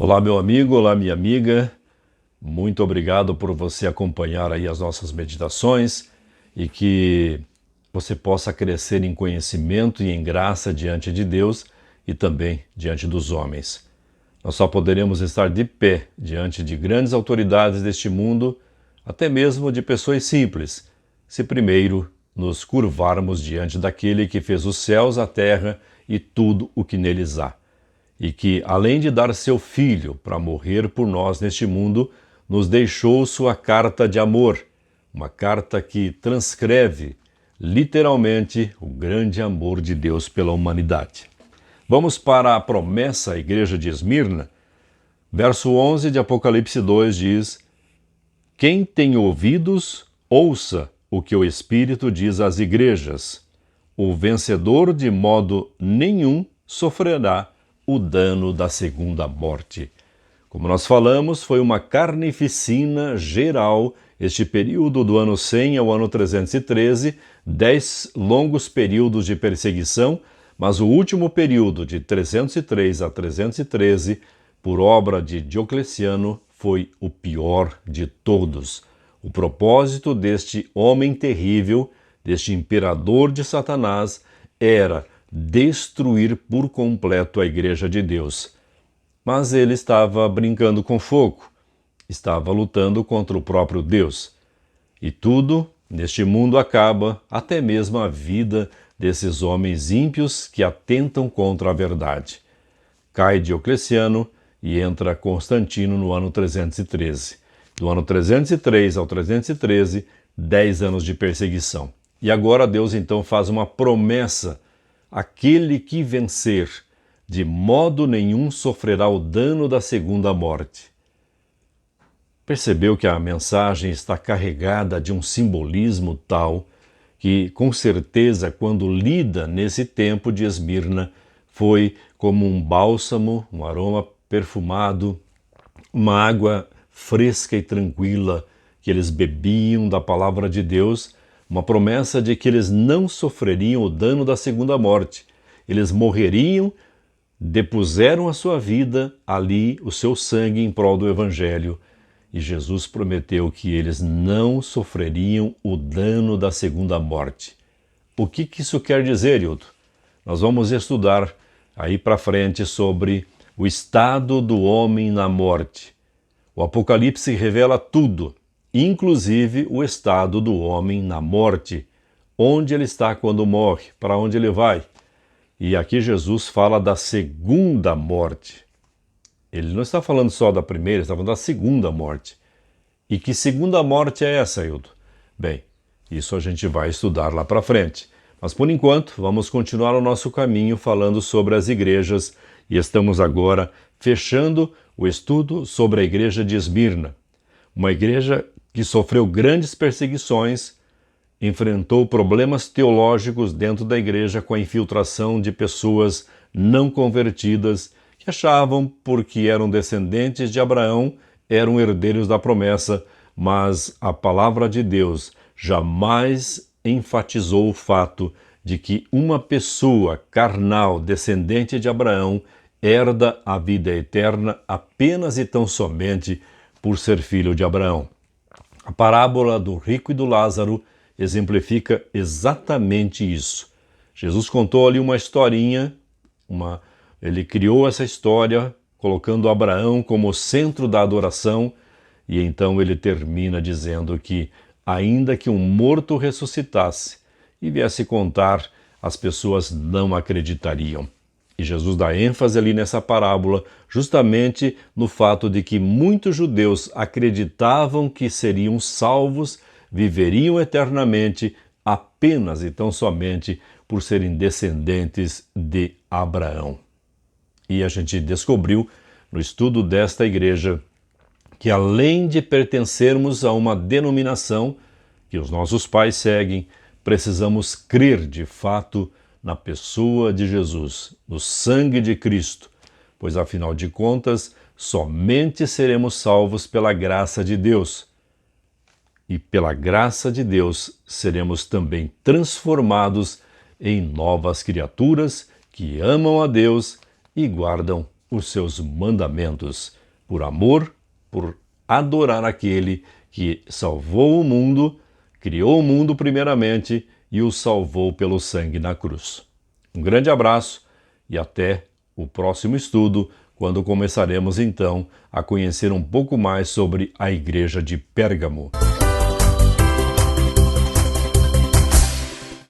Olá, meu amigo, olá, minha amiga. Muito obrigado por você acompanhar aí as nossas meditações e que você possa crescer em conhecimento e em graça diante de Deus e também diante dos homens. Nós só poderemos estar de pé diante de grandes autoridades deste mundo, até mesmo de pessoas simples, se primeiro nos curvarmos diante daquele que fez os céus, a terra e tudo o que neles há. E que, além de dar seu Filho para morrer por nós neste mundo, nos deixou sua carta de amor, uma carta que transcreve, literalmente, o grande amor de Deus pela humanidade. Vamos para a promessa à igreja de Esmirna. Verso 11 de Apocalipse 2 diz: Quem tem ouvidos, ouça o que o Espírito diz às igrejas. O vencedor de modo nenhum sofrerá o dano da segunda morte. Como nós falamos, foi uma carnificina geral este período do ano 100 ao ano 313, 10 longos períodos de perseguição, mas o último período, de 303 a 313, por obra de Diocleciano, foi o pior de todos. O propósito deste homem terrível, deste imperador de Satanás, era destruir por completo a Igreja de Deus. Mas ele estava brincando com fogo, estava lutando contra o próprio Deus. E tudo neste mundo acaba, até mesmo a vida desses homens ímpios que atentam contra a verdade. Cai Diocleciano e entra Constantino no ano 313. Do ano 303 ao 313, 10 anos de perseguição. E agora Deus então faz uma promessa: aquele que vencer, de modo nenhum sofrerá o dano da segunda morte. Percebeu que a mensagem está carregada de um simbolismo tal que, com certeza, quando lida nesse tempo de Esmirna, foi como um bálsamo, um aroma perfumado, uma água fresca e tranquila que eles bebiam da palavra de Deus, uma promessa de que eles não sofreriam o dano da segunda morte. Eles morreriam, depuseram a sua vida ali, o seu sangue em prol do Evangelho, e Jesus prometeu que eles não sofreriam o dano da segunda morte. O que isso quer dizer, Hildo? Nós vamos estudar aí para frente sobre o estado do homem na morte. O Apocalipse revela tudo, inclusive o estado do homem na morte, onde ele está quando morre, para onde ele vai. E aqui Jesus fala da segunda morte. Ele não está falando só da primeira, ele está falando da segunda morte. E que segunda morte é essa, Hildo? Bem, isso a gente vai estudar lá para frente. Mas por enquanto, vamos continuar o nosso caminho falando sobre as igrejas e estamos agora fechando o estudo sobre a igreja de Esmirna. Uma igreja que sofreu grandes perseguições, enfrentou problemas teológicos dentro da igreja com a infiltração de pessoas não convertidas que achavam, porque eram descendentes de Abraão, eram herdeiros da promessa, mas a palavra de Deus jamais enfatizou o fato de que uma pessoa carnal, descendente de Abraão, herda a vida eterna apenas e tão somente por ser filho de Abraão. A parábola do rico e do Lázaro exemplifica exatamente isso. Jesus contou ali uma historinha, ele criou essa história colocando Abraão como centro da adoração e então ele termina dizendo que ainda que um morto ressuscitasse e viesse contar, as pessoas não acreditariam. E Jesus dá ênfase ali nessa parábola justamente no fato de que muitos judeus acreditavam que seriam salvos, viveriam eternamente apenas e tão somente por serem descendentes de Abraão. E a gente descobriu no estudo desta igreja que, além de pertencermos a uma denominação que os nossos pais seguem, precisamos crer de fato na pessoa de Jesus, no sangue de Cristo, pois afinal de contas, somente seremos salvos pela graça de Deus. E pela graça de Deus seremos também transformados em novas criaturas que amam a Deus e guardam os seus mandamentos. por amor, por adorar aquele que salvou o mundo, criou o mundo primeiramente e o salvou pelo sangue na cruz. Um grande abraço e até o próximo estudo, quando começaremos então a conhecer um pouco mais sobre a igreja de Pérgamo.